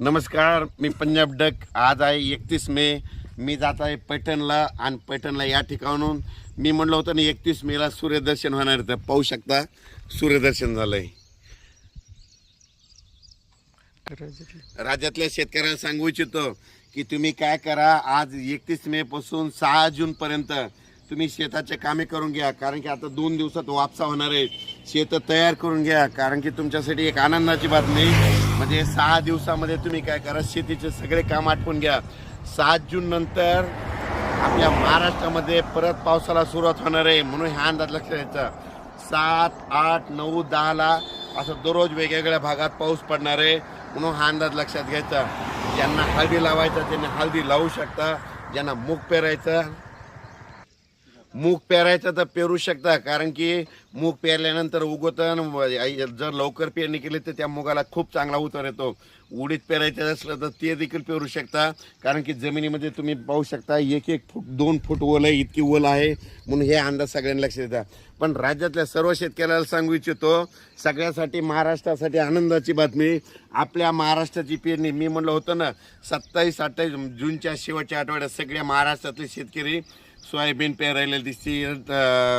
नमस्कार, मी पंजाब डक. आज आहे 31 मे. मी जात आहे पैठणला आणि पैठणला या ठिकाणून मी म्हणलं होतं ना 31 मेला सूर्यदर्शन होणार आहे. तर पाहू शकता सूर्यदर्शन झालंय. राज्यातल्या शेतकऱ्यांना सांगू इच्छितो की तुम्ही काय करा, आज 31 मे पासून 6 जून पर्यंत तुम्ही शेताचे कामे करून घ्या. कारण की आता 2 दिवसात वापसा होणार आहे. शेत तयार करून घ्या, कारण की तुमच्यासाठी एक आनंदाची बातमी म्हणजे 6 दिवसामध्ये तुम्ही काय करा, शेतीचे सगळे काम आटपून घ्या. 7 जून नंतर आपल्या महाराष्ट्रामध्ये परत पावसाला सुरुवात होणार आहे. म्हणून हा अंदाज लक्षात घ्यायचा. 7, 8, 9, 10ला असं दररोज वेगवेगळ्या भागात पाऊस पडणार आहे. म्हणून हा अंदाज लक्षात घ्यायचा. ज्यांना हळदी लावायचा त्यांनी हळदी लावू शकता. ज्यांना मूग पेरायचं तर पेरू शकता, कारण की मूग पेरल्यानंतर उगवतं. जर लवकर पेरणी केली तर त्या मुगाला खूप चांगला उतार येतो. उडीद पेरायचं असलं तर ते देखील पेरू शकता, कारण की जमिनीमध्ये तुम्ही पाहू शकता 1-1 फूट 2 फूट ओल आहे, इतकी ओल आहे. म्हणून हे अंदाज सगळ्यांना लक्षात येतात. पण राज्यातल्या सर्व शेतकऱ्याला सांगू इच्छितो, सगळ्यासाठी महाराष्ट्रासाठी आनंदाची बातमी. आपल्या महाराष्ट्राची पेरणी मी म्हणलं होतं ना 27-28 जूनच्या शेवटच्या आठवड्यात सगळ्या महाराष्ट्रातले शेतकरी सोयाबीन पेरायला दिसते,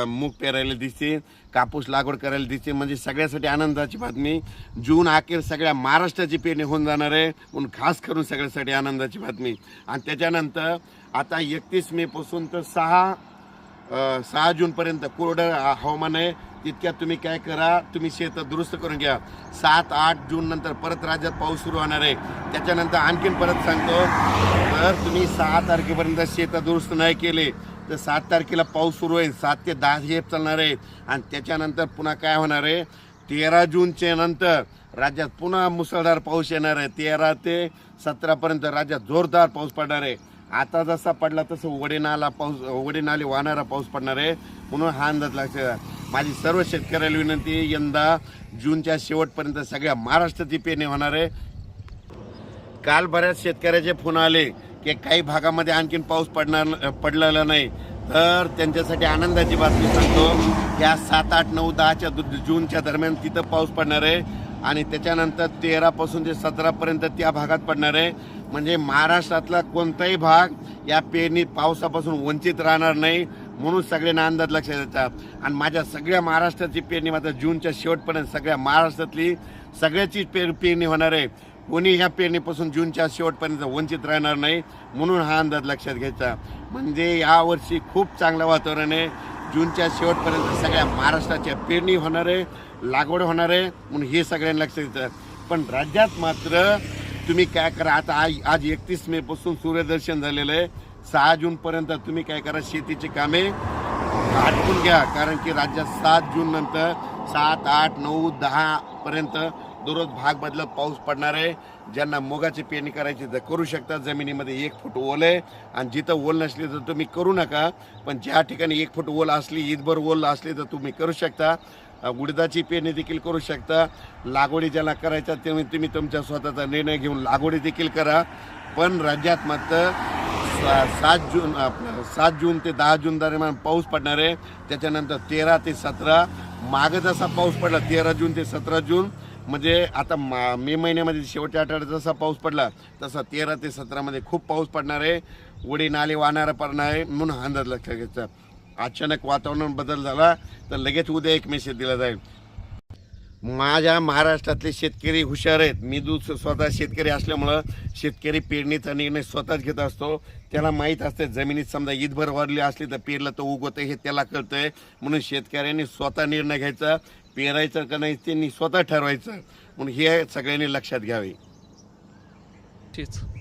मूग पेरायला दिसते, कापूस लागवड करायला दिसते. म्हणजे सगळ्यासाठी आनंदाची बातमी. जून अखेर सगळ्या महाराष्ट्राची पेरणी होऊन जाणार आहे. म्हणून खास करून सगळ्यासाठी आनंदाची बातमी. आणि त्याच्यानंतर आता 31 मे पासून तर 6 जूनपर्यंत कोरडं हवामान आहे. तितक्यात तुम्ही काय करा, तुम्ही शेत दुरुस्त करून घ्या. 7-8 जून नंतर परत राज्यात पाऊस सुरू होणार आहे. त्याच्यानंतर आणखीन परत सांगतो, जर तुम्ही 6 तारखेपर्यंत शेत दुरुस्त नाही केले तर 7 तारखेला पाऊस सुरू होईल. 7 ते 10 हे चालणार आहे. आणि त्याच्यानंतर पुन्हा काय होणार आहे, 13 जूनच्या नंतर राज्यात पुन्हा मुसळधार पाऊस येणार आहे. 13 ते 17पर्यंत राज्यात जोरदार पाऊस पडणार आहे. आता जसा पडला तसं वडे नाले वाहणारा पाऊस पडणार आहे. म्हणून हा अंदाज लक्षात. माझी सर्व शेतकऱ्याला विनंती, यंदा जूनच्या शेवटपर्यंत सगळ्या महाराष्ट्राची पेरणी होणार आहे. काल बऱ्याच शेतकऱ्याचे फोन आले की काही भागामध्ये आणखीन पाऊस पडलेला नाही. तर त्यांच्यासाठी आनंदाची बातमी सांगतो, या 7, 8, 9, 10च्या जूनच्या दरम्यान तिथं पाऊस पडणार आहे. आणि त्याच्यानंतर 13 पासून ते 17पर्यंत त्या भागात पडणार आहे. म्हणजे महाराष्ट्रातला कोणताही भाग या पेरणी पावसापासून वंचित राहणार नाही. म्हणून सगळ्यांना अंदाज लक्षात येतात. आणि माझ्या सगळ्या महाराष्ट्राची पेरणी मात्र जूनच्या शेवटपर्यंत सगळ्या महाराष्ट्रातली सगळ्याची पेरणी होणार आहे. कोणी ह्या पेरणीपासून जूनच्या शेवटपर्यंत वंचित राहणार नाही. म्हणून हा अंदाज लक्षात घ्यायचा. म्हणजे यावर्षी खूप चांगलं वातावरण आहे. जूनच्या शेवटपर्यंत सगळ्या महाराष्ट्राच्या पेरणी होणार आहे, लागवड होणार आहे. म्हणून हे सगळ्यांना लक्षात येतं. पण राज्यात मात्र तुम्ही काय करा, आता आज 31 मे पासून सूर्यदर्शन झालेलं आहे. 6 जूनपर्यंत तुम्ही काय करा, शेतीची कामे आटपून घ्या. कारण की राज्यात 7 जून नंतर 7, 8, 9, 10पर्यंत दररोज भाग बदलत पाऊस पडणार आहे. ज्यांना मुगाची पेरणी करायची तर करू शकता. जमिनीमध्ये 1 फूट ओल आहे. आणि जिथं ओल नसली तर तुम्ही करू नका. पण ज्या ठिकाणी 1 फूट ओल असली, ईदभर ओल असली तर तुम्ही करू शकता. उडदाची पेरणी देखील करू शकता. लागवडी ज्याला करायच्या तुम्ही तुमच्या स्वतःचा निर्णय घेऊन लागवडी देखील करा. पण राज्यात मात्र 7 जून ते 10 जून दरम्यान पाऊस पडणार आहे. त्याच्यानंतर 13 ते 17 मागं जसा पाऊस पडला 13 जून ते 17 जून, म्हणजे आता मे महिन्यामध्ये शेवटच्या आठवड्यात जसा पाऊस पडला तसा 13 ते 17मध्ये खूप पाऊस पडणार आहे. वडी नाले वाहणारा पडणार आहे. म्हणून अंदाज लक्षात घ्यायचा. अचानक वातावरण बदल झाला तर लगेच उद्या एक मेसेज दिला जाईल. माझ्या महाराष्ट्रातले शेतकरी हुशार आहेत. मी स्वतः शेतकरी असल्यामुळं शेतकरी पेरणीचा निर्णय स्वतःच घेत असतो. त्याला माहीत असते जमिनीत समजा ईदभर वाढली असली तर पेरलं तर उगवतं हे त्याला कळतंय. म्हणून शेतकऱ्यांनी स्वतः निर्णय घ्यायचा. पेरायचं का नाही त्यांनी स्वतः ठरवायचं. म्हणून हे सगळ्यांनी लक्षात घ्यावे.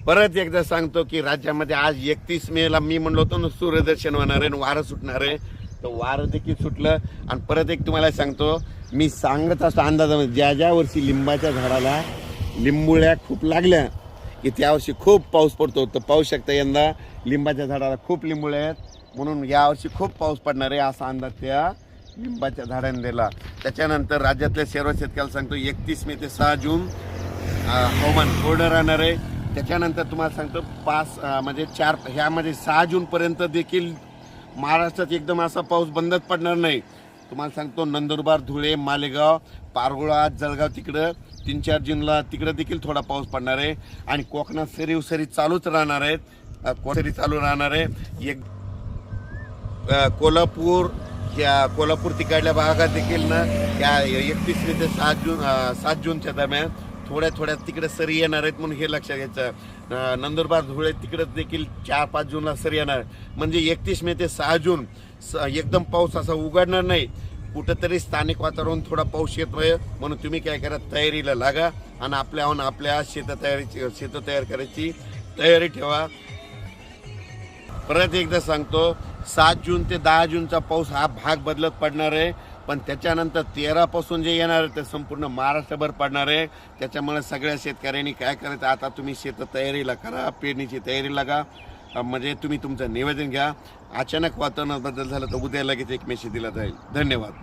परत एकदा सांगतो की राज्यामध्ये आज 31 मेला मी म्हणलो होतो ना सूर्यदर्शन होणार आहे, वारं सुटणार आहे. तर वारं देखील सुटलं. आणि परत एक तुम्हाला सांगतो, मी सांगत असतो अंदाजामध्ये, ज्या वर्षी लिंबाच्या झाडाला लिंबुळ्या खूप लागल्या की त्या वर्षी खूप पाऊस पडतो. तर पाहू शकता यंदा लिंबाच्या झाडाला खूप लिंबुळ्या आहेत. म्हणून यावर्षी खूप पाऊस पडणार आहे असा अंदाज त्या लिंबाच्या झाडाने दिला. त्याच्यानंतर राज्यातल्या सर्व शेतकऱ्याला सांगतो 31 मे ते 6 जून हवामान कोरडं राहणार आहे. त्याच्यानंतर तुम्हाला सांगतो 4 ह्यामध्ये 6 जूनपर्यंत देखील महाराष्ट्रात एकदम असा पाऊस बंदच पडणार नाही. तुम्हाला सांगतो नंदुरबार, धुळे, मालेगाव, पारगोळा, जळगाव तिकडं 3-4 जूनला तिकडे देखील थोडा पाऊस पडणार आहे आणि कोकणात सरी चालूच राहणार आहेत. सरी चालू राहणार आहे. एक कोल्हापूर तिकडल्या भागात देखील ना या 31 ते 7 जूनच्या दरम्यान थोड्या तिकडे सरी येणार आहेत म्हणून हे लक्षात घ्यायचं. नंदुरबार धुळे तिकडे देखील 4-5 जूनला सरी येणार. म्हणजे 31 मे ते 6 जून एकदम पाऊस असा उघडणार नाही. कुठंतरी स्थानिक वातावरण थोडा पाऊस येतोय म्हणून तुम्ही काय करा, तयारीला लागा आणि आपल्या शेत तयार करायची तयारी ठेवा. परत एकदा सांगतो, 7 जून ते 10 जूनचा पाऊस हा भाग बदलत पडणार आहे. पण त्याच्यानंतर 13 पासून जे येणार आहे ते संपूर्ण महाराष्ट्रभर पडणार आहे. त्याच्यामुळे सगळ्या शेतकऱ्यांनी काय करायचं, आता तुम्ही शेत तयारीला करा, पेरणीची तयारी लागा. म्हणजे तुम्ही तुमचं निवेदन घ्या. अचानक वातावरणात बदल झाला तर उद्या लगेच एक मेसेज दिला जाईल. धन्यवाद.